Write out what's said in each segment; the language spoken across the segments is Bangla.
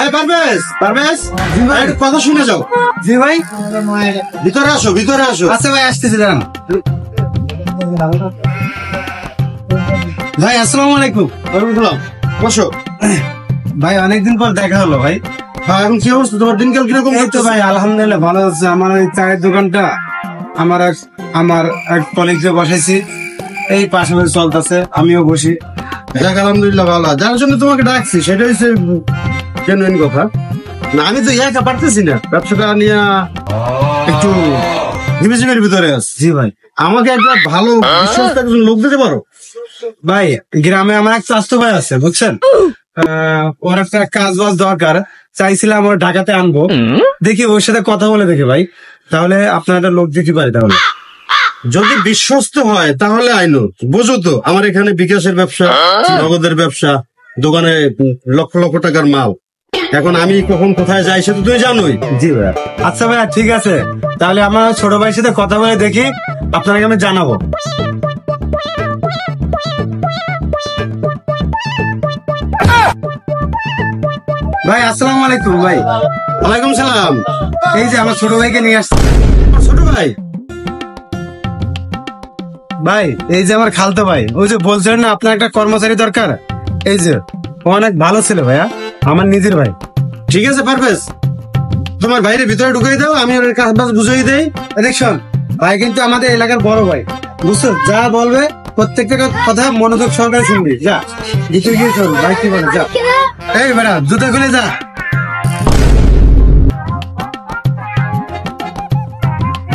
ভাই পারভেজ, পারভেজ ভাই একটু কথা শুনে যাও। জি ভাই, ভিতরে আসো, ভিতরে আসো। আচ্ছা ভাই আসতেছি, দাঁড়ান। ভাই আসসালামু আলাইকুম। বসো ভাই অনেকদিন পর দেখা হলো ভাই। হ্যাঁ, এখন কি অবস্থা তোমার? দিনকাল কিরকম? এই তো ভাই আলহামদুলিল্লাহ ভালো আছে। আমার ওই চায়ের দোকানটা আমার এক কলিগকে বসাইছি, এই পাশাপাশি চলতেছে, আমিও বসি। যাক আলহামদুলিল্লাহ ভালো। যার জন্য তোমাকে ডাকছি সেটা হচ্ছে জেনুইন কথা। না আমি তো একা পারতেছি না, ব্যবসাটা নিয়ে একটু হিমেজিমের ভিতরে আছে। জি ভাই, আমাকে একটা ভালো বিশ্বস্ত একজন লোক দিতে পারো? ভাই গ্রামে আমার এক চাস্তু ভাই আছে বুঝছেন, ওর একটা কাজ বাজ দরকার, চাইছিলাম ওর ঢাকাতে আনবো, দেখি ওর সাথে কথা বলে দেখি ভাই, তাহলে আপনার একটা লোক দিতে পারি। তাহলে যদি বিশ্বস্ত হয় তাহলে আইনো। বোঝো তো আমার এখানে বিকাশের ব্যবসা, নগদের ব্যবসা, দোকানে লক্ষ লক্ষ টাকার মাল। এখন আমি কখন কোথায় যাই সে তো তুই জানোই। জি ভাই, আচ্ছা ভাইয়া ঠিক আছে, তাহলে আমার ছোট ভাইয়ের সাথে কথা বলে দেখি, আপনাকে আমি জানাবো। ভাই আসসালামু আলাইকুম। ভাই ওয়ালাইকুম সালাম। এই যে আমার ছোট ভাইকে নিয়ে আসছি। ছোট ভাই? ভাই এই যে আমার খালতো ভাই, ওই যে বলছিলেন না আপনার একটা কর্মচারী দরকার, এই যে ও অনেক ভালো ছিল ভাইয়া, আমার নিজের ভাই। ঠিক আছে পারভেজ, তোমার বাইরে ভিতরে ঢুকিয়ে দাও, আমি ওর কাজ বাজ বুঝিয়ে দেই। দেখুন ভাই কিন্তু আমাদের এলাকার বড় ভাই, বুঝছো, যা বলবে প্রত্যেকটা কথা মনোযোগ সহকারে শুনবি। যা ভিতরে গিয়ে শোন ভাই কি বলে, যা। এই বেড়া জুতা খুলে যা।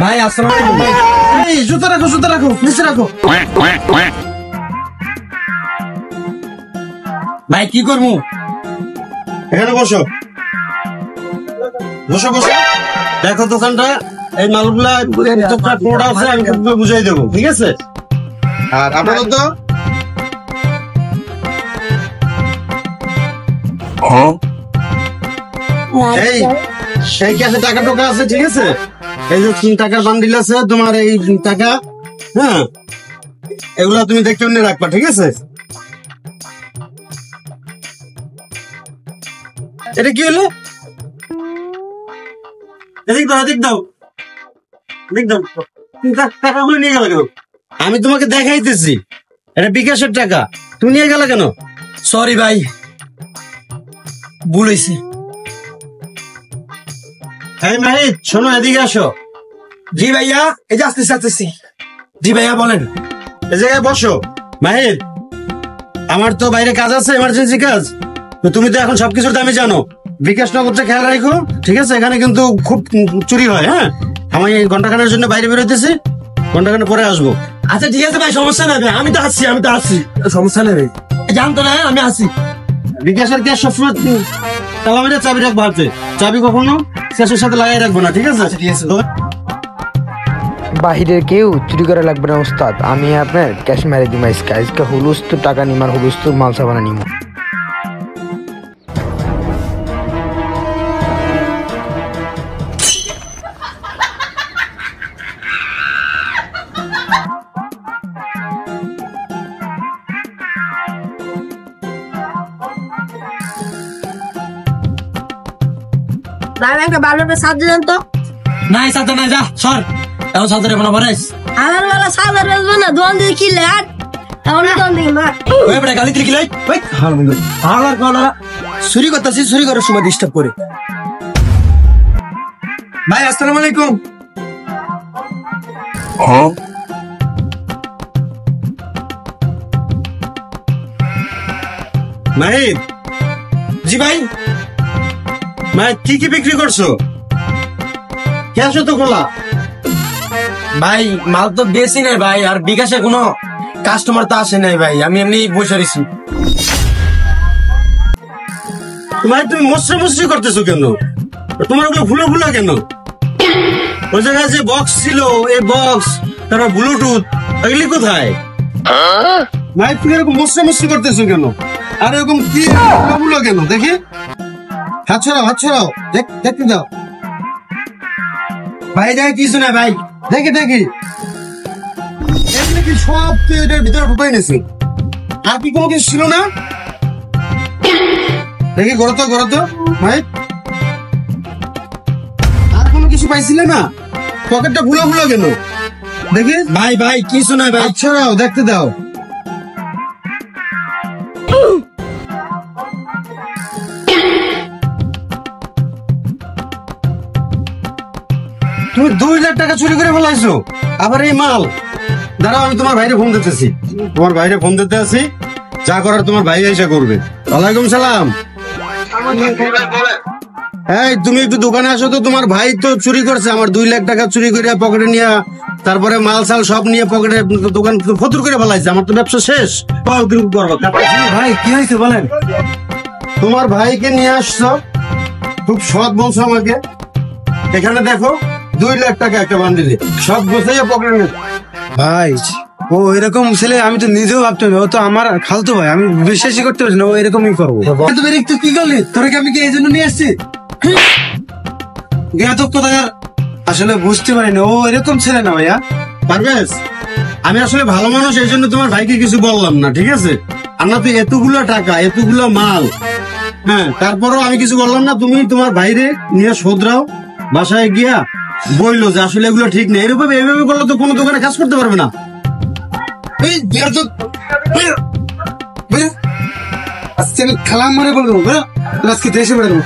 ভাই আসসালামু আলাইকুম। এই জুতা রাখো, জুতা রাখো, নিচে রাখো। ভাই কি করবো? এখানে বসো, বসো বসো। দেখো দোকানটা, এই মালগুলা কোড আছে, আমি তোমাকে বুঝাই দেবো, ঠিক আছে? আর আপাতত এই সেই কাছে টাকা টোকা আছে, ঠিক আছে? এই যে 3 টাকার বান্ডিল আছে তোমার, এই টাকা, হ্যাঁ এগুলা তুমি দেখতে নিয়ে রাখবা, ঠিক আছে? এটা কি হলো? এদিক দাও, এদিক দাও, এদিক দাও। টাকাগুলো নিয়ে গেল কেন? আমি তোমাকে দেখাইতেছি এটা বিকাশের টাকা, তুমি নিয়ে গেলে কেন? সরি ভাই, ভুল হয়েছে। এই মাহিদ শোনো, এদিকে আসো। জি ভাইয়া, এই যে আসতেছি। জি ভাইয়া বলেন। এই জায়গায় বসো। মাহিদ, আমার তো বাইরে কাজ আছে, এমার্জেন্সি কাজ, তো তুমি তো এখন সবকিছুর দামই জানো। বিকাশ নগরটা খেয়াল রাখো, ঠিক আছে? এখানে কিন্তু খুব চুরি হয়। হ্যাঁ, আমি এই ঘন্টাখানের জন্য বাইরে বেরোতেছি, ঘন্টাখানে পরে আসবো। আচ্ছা ঠিক আছে ভাই, সমস্যা নেই ভাই, আমি তো আসছি, সমস্যা নেই ভাই, জানতো না আমি আসি। বিকাশের ক্যাশ সবসময় তালা মেরে চাবি রাখবো হাতে, চাবি কখনো ক্যাশের সাথে লাগাই রাখবো না, ঠিক আছে? ঠিক আছে। বাহিরের কেউ চুরি করা লাগবে না ওস্তাদ, আমি আপনার ক্যাশ মেরে দিম। আজকে হুলুস্তুর টাকা নিম আর হুলুস্তুর মাল সাবানা নিম। একটা ভালো সাহায্য জান তো? নাই সাথে নাই, যা সর, এখন সাথে রেখো না বরাইস। আমার বেলা সাহায্য রাখবো না, দোয়ান দিয়ে কিনলে আর এমন দোয়ান দিই না। ওই বেটা গালি তুই কিলাই, ওই হালার কলা চুরি করতেছি, চুরি করার সময় ডিস্টার্ব করে। ভাই আসসালামু আলাইকুম। মাহিদ, জি ভাই। মাহিদ কি কি বিক্রি করছো? ক্যাশ তো খোলা। ভাই মাল তো বেশি নাই ভাই, আর বিকাশে কোনো কাস্টমার তো আসে নাই ভাই, আমি এমনি বসে রয়েছি। তুমি মুসরি করতেছো কেন? তোমার ওগুলো ভুলো ভুলো কেন? ওই জায়গায় যে বক্স ছিল, এই বক্স, তারপর ব্লুটুথ, এগুলি কোথায়? ভাই তুমি এরকম মুসরি করতেছো কেন? আর এরকম কি ভুলো কেন? দেখি, হাত ছড়াও, দেখতে দাও। ভাই দেখে কিছু না ভাই, দেখি এগুলো কি সব এটার ভিতরে ঢুকাই নিয়েছি? আর কি কোনো কিছু ছিল না? দেখি করো তো ভাই। আর কোনো কিছু পাইছিলে না? পকেটটা ফুলো কেন দেখি। ভাই ভাই কিছু নাই ভাই। আচ্ছা দাও, দেখতে দাও। তুমি 2 লাখ টাকা চুরি করে ফেলাইছো, আবার এই মাল। দাঁড়াও, আমি তোমার ভাইরে ফোন দিতেছি। যা করার তোমার ভাই এসে করবে। ওয়ালাইকুম সালাম। এই তুমি একটু দোকানে আসো তো, তোমার ভাই তো চুরি করছে আমার 2 লাখ টাকা চুরি করে পকেটে নিয়ে, তারপরে মাল সাল সব নিয়ে পকেটে দোকান ফতুর করে ফেলাইছে। আমার তো ব্যবসা শেষ। ভাই কি হয়েছে বলেন। তোমার ভাইকে নিয়ে আসছো, খুব সৎ বলছো আমাকে। এখানে দেখো 2 লাখ টাকা একটা বান্ডিলে, সব গোছাইয়া পকেটে নিয়ে। ভাই ও এরকম ছেলে আমি তো নিজেও ভাবতে পারি, ও তো আমার খালতো ভাই, আমি বিশ্বাসই করতে পারছি না ও এরকমই করবো। তুমি একটু কি করলি, তোরা কি আমি কি এই জন্য নিয়ে আসছি? আসলে বুঝতে পারিনি ও এরকম ছেলে না ভাইয়া। পারভেজ, আমি আসলে ভালো মানুষ, এই জন্য তোমার ভাইকে কিছু বললাম না, ঠিক আছে? আমরা তো এতগুলো টাকা, এতগুলো মাল, হ্যাঁ, তারপরও আমি কিছু বললাম না। তুমি তোমার ভাইরে নিয়ে শোধরাও, বাসায় গিয়া বইলো যে আসলে এগুলো ঠিক নেই। এইভাবে করলে তো কোনো দোকানে কাজ করতে পারবে না। এই বের তো আজকে আমি খালাম মারে বলবো, আজকে দেশে বেড়ে দেবো।